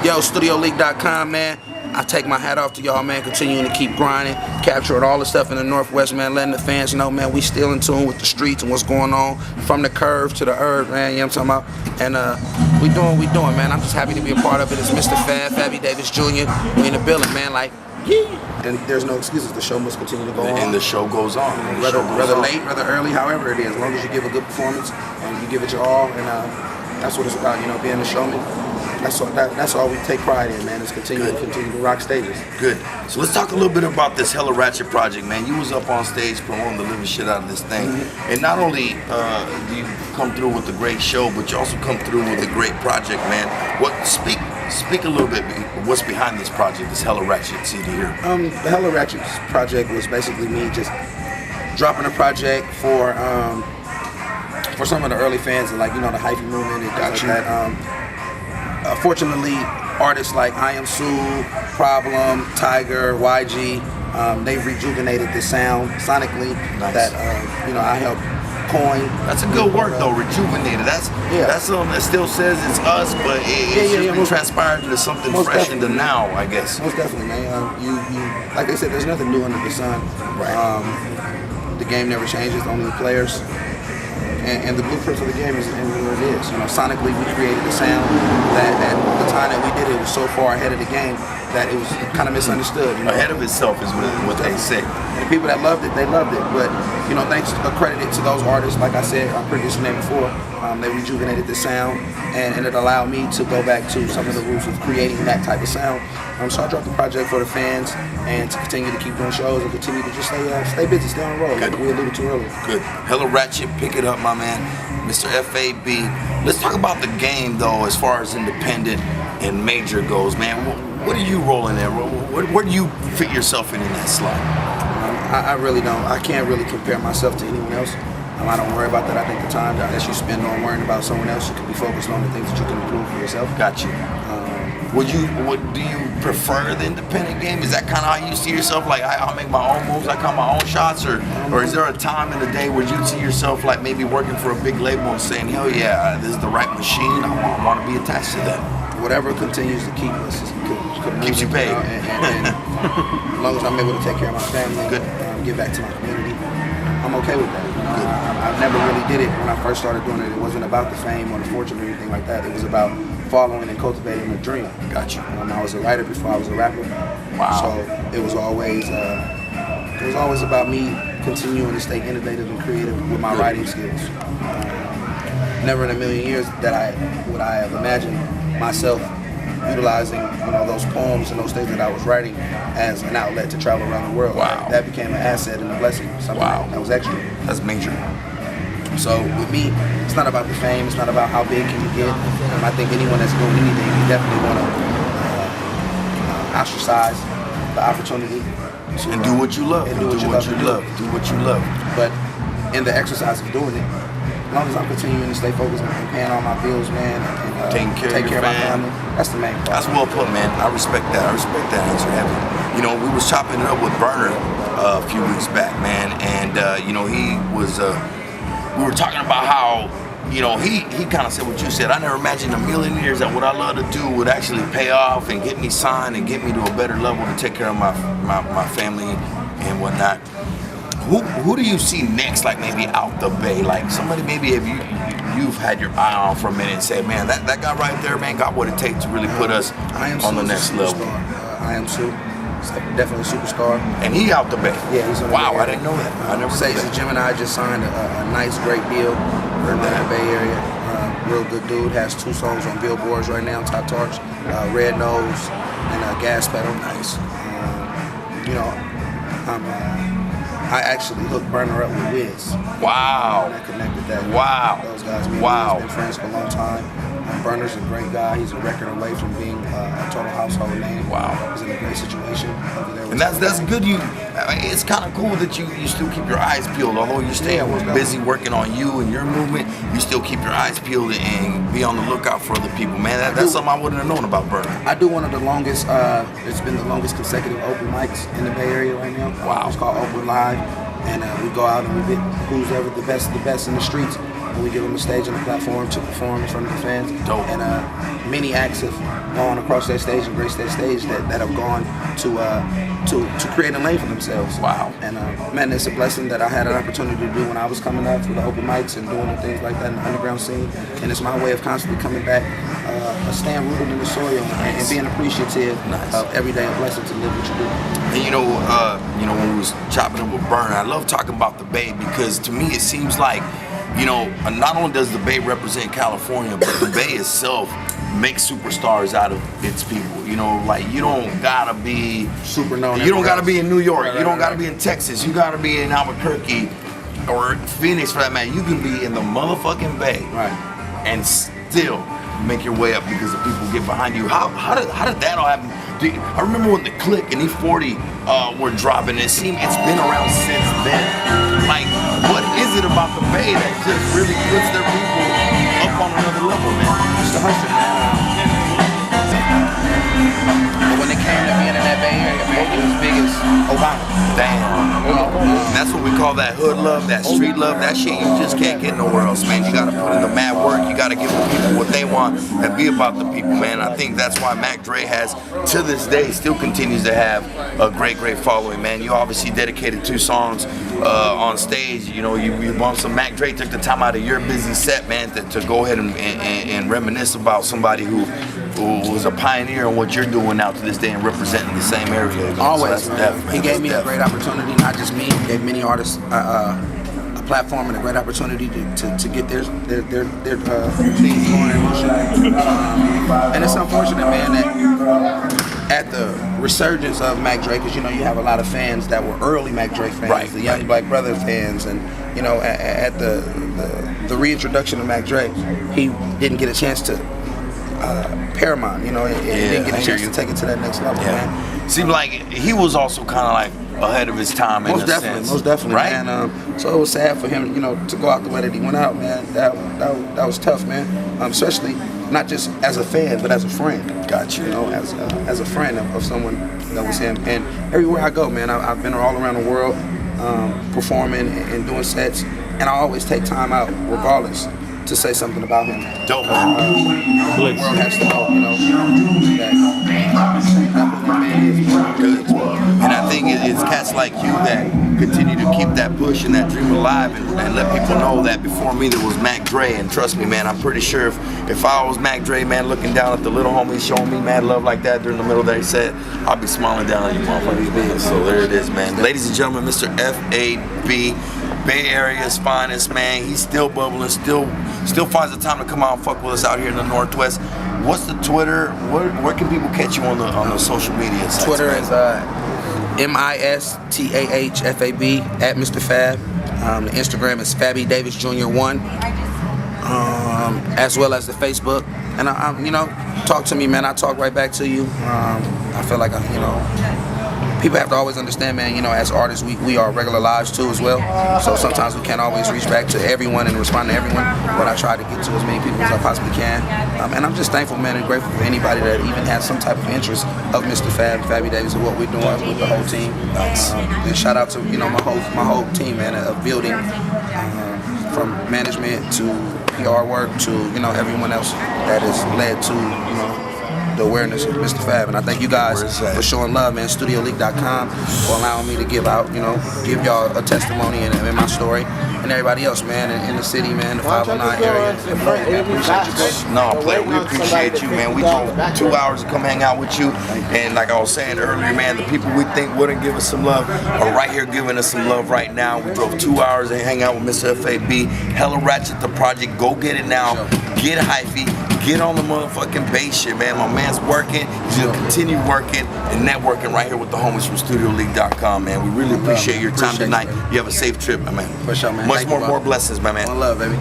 Yo, StudioLeak.com, man. I take my hat off to y'all, man, continuing to keep grinding, capturing all the stuff in the Northwest, man, letting the fans know, man, we still in tune with the streets and what's going on, from the curve to the herb, man, you know what I'm talking about? And we doing, man. I'm just happy to be a part of it. It's Mr. FAB, Fabby Davis Jr. We in the building, man, like, yeah. And there's no excuses. The show must continue to go on. And the show goes on. Whether late, whether early, however it is, as long as you give a good performance and you give it your all, and that's what it's about, you know, being a showman. That's all we take pride in, man, is continue to rock stages. Good. So let's talk a little bit about this Hella Ratchet project, man. You was up on stage promoting the living shit out of this thing. And not only do you come through with a great show, but you also come through with a great project, man. Speak a little bit what's behind this project, this Hella Ratchet CD here. The Hella Ratchet project was basically me just dropping a project for some of the early fans, like, you know, the hyphy movement and things like that. Fortunately, artists like I Am Sue, Problem, Tiger, YG, they've rejuvenated the sound sonically. Nice. That you know, I helped coin. That's a good word though, rejuvenated. That's something that still says it's us, but it's transpired into something fresh into now, I guess. Most definitely, man. You like they said, there's nothing new under the sun. Right. The game never changes, only the players. And the blueprint for the game is what it is. You know, sonically we created a sound that at the time that we did it was so far ahead of the game that it was kind of misunderstood. You know? Ahead of itself is what they say. And the people that loved it, they loved it. But, you know, thanks accredited to those artists, like I said, I produced the name before, they rejuvenated the sound, and it allowed me to go back to some of the roots of creating that type of sound. So I dropped the project for the fans and to continue to keep doing shows and continue to just stay busy, stay on the road, like we alluded to earlier. Good. Hella Ratchet, pick it up, my man. Mr. FAB. Let's talk about the game, though, as far as independent and major goes, man. What are you rolling in? Where do you fit yourself in that slot? I really don't. I can't really compare myself to anyone else. I don't worry about that. I think the time that you spend on worrying about someone else, you can be focused on the things that you can improve for yourself. Got you. Do you prefer the independent game? Is that kind of how you see yourself? Like, I'll make my own moves, I call my own shots, or is there a time in the day where you see yourself like maybe working for a big label and saying, hell yeah, this is the right machine, I want to be attached to that? Whatever continues to keep us, keeps you paid. And as long as I'm able to take care of my family, give back to my community, I'm okay with that. You know? I never really did it when I first started doing it. It wasn't about the fame or the fortune or anything like that. It was about following and cultivating a dream. Got you. I was a writer before I was a rapper. Wow. So it was always about me continuing to stay innovative and creative with my writing skills. Never in a million years would I have imagined myself utilizing, you know, those poems and those things that I was writing as an outlet to travel around the world. Wow. That became an asset and a blessing. Something that was extra. That's major. So with me, it's not about the fame, it's not about how big can you get. I think anyone that's doing anything, you definitely want to ostracize the opportunity to do what you love. And do what you love. But in the exercise of doing it, as long as I'm continuing to stay focused and paying all my bills, man, and take care of my family, that's the main part. That's well put, man. I respect that. I respect that answer heavy. You know, we was chopping it up with Burner a few weeks back, man, and you know, he was. We were talking about how, you know, he kind of said what you said. I never imagined a million years that what I love to do would actually pay off and get me signed and get me to a better level to take care of my family and whatnot. Who do you see next, like maybe out the Bay? Like somebody maybe if you've had your eye on for a minute and say, man, that guy right there, man, got what it takes to really put us on the next level. I Am Sue. Definitely a superstar. And he out the Bay. Yeah, he's on the Wow, I didn't know that. I never said that. Gemini just signed a nice, great deal in the Bay Area. Real good dude. Has 2 songs on billboards right now, top charts. Red Nose and Gas Pedal. Nice. You know, I actually hooked Burner up with Wiz. Wow. And I connected that. Wow. Those guys. Wow. We've been friends for a long time. Burner's a great guy. He's a record away from being a total household name. Wow. He's in a great situation over there. And that's good. It's kind of cool that you still keep your eyes peeled. Although you stay busy working on you and your movement, you still keep your eyes peeled and be on the lookout for other people. Man, that's something I wouldn't have known about Burner. I do one of the longest. It's been the longest consecutive open mics in the Bay Area right now. Wow. It's called Open Live, and we go out and we get who's ever the best in the streets. and we give them a stage and a platform to perform in front of the fans. Dope. And many acts have gone across that stage and graced that stage that have gone to create a lane for themselves. Wow. And man, it's a blessing that I had an opportunity to do when I was coming up through the open mics and doing the things like that in the underground scene. And it's my way of constantly coming back, staying rooted in the soil and being appreciative of every day a blessing to live what you do. And you know, when we was chopping up with Burner, I love talking about the Bay because to me it seems like, you know, not only does the Bay represent California, but the Bay itself makes superstars out of its people. You know, like you don't gotta be super known. You don't gotta be in New York. Right, you don't gotta right. be in Texas. You gotta be in Albuquerque or Phoenix for that matter. You can be in the motherfucking Bay, Right. and still make your way up because the people get behind you. How did that all happen? I remember when the Click and E40 were dropping. It's been around since then. Like, what is it about the Bay that just really puts their people up on another level, man? It's the hustle, man. But when it came to being in that Bay Area, man, it was big as Obama. Damn. That's what we call that hood love, that street love, that shit you just can't get nowhere else, man. You gotta put in the mad work, you gotta give the people what they want and be about the people, man. I think that's why Mac Dre has, to this day, still continues to have a great following, man. You obviously dedicated 2 songs on stage. You know, you bumped some Mac Dre, took the time out of your busy set, man, to go ahead and reminisce about somebody who was a pioneer in what you're doing now to this day and representing the same area. Again. Always, so man. He gave me a great opportunity, not just me. He gave many artists a platform and a great opportunity to get their things going in motion. And it's unfortunate, man, that at the resurgence of Mac Dre, because you know you have a lot of fans that were early Mac Dre fans, right, the Young Black Brother fans, and you know at the reintroduction of Mac Dre, he didn't get a chance to Paramount, you know, and didn't get a chance to take it to that next level, man. Seemed like he was also kind of like ahead of his time in most a definitely, sense. most definitely, right? man. So it was sad for him, you know, to go out the way that he went out, man. That was tough, man. Especially not just as a fan, but as a friend. Got you. You know, as a friend of someone that was him. And everywhere I go, man, I've been all around the world performing and doing sets, and I always take time out, regardless, to say something about him. Dope. The world has to know, you know, that man is Good. And I think it's cats like you that continue to keep that push and that dream alive and let people know that before me there was Mac Dre. And trust me, man, I'm pretty sure if I was Mac Dre, man, looking down at the little homies showing me mad love like that during the middle of their set, I'd be smiling down at you motherfuckers, man. So there it is, man. Ladies and gentlemen, Mr. FAB, Bay Area's finest, man. He's still bubbling, still finds the time to come out and fuck with us out here in the Northwest. What's the Twitter? Where can people catch you on the social media sites? Twitter is MISTAH FAB at Mr. Fab. The Instagram is Fabby Davis Jr. 1, as well as the Facebook. And I you know, talk to me, man. I talk right back to you. I feel like you know. People have to always understand, man, you know, as artists, we are regular lives too as well. So sometimes we can't always reach back to everyone and respond to everyone, but I try to get to as many people as I possibly can. And I'm just thankful, man, and grateful for anybody that even has some type of interest of Mr. Fab, Fabby Davis, and what we're doing with the whole team. And shout out to, you know, my whole team, man, of building from management to PR work to, you know, everyone else that has led to, you know, the awareness of Mr. Fab. And I thank you guys for showing love, man. StudioLeak.com for allowing me to give y'all a testimony and my story, and everybody else, man, in the city, man, the 509 area. Appreciate you, no, player, we appreciate you, man. We drove 2 hours to come hang out with you, and like I was saying earlier, man, the people we think wouldn't give us some love are right here giving us some love right now. We drove 2 hours to hang out with Mr. FAB. Hella Ratchet the project. Go get it now. Get hyphy. Get on the motherfucking bass shit, man. My man's working. He's gonna continue working and networking right here with the homies from StudioLeak.com, man. We really appreciate your time tonight. You have a safe trip, my man. For sure, man. Much more blessings, my man. One love, baby.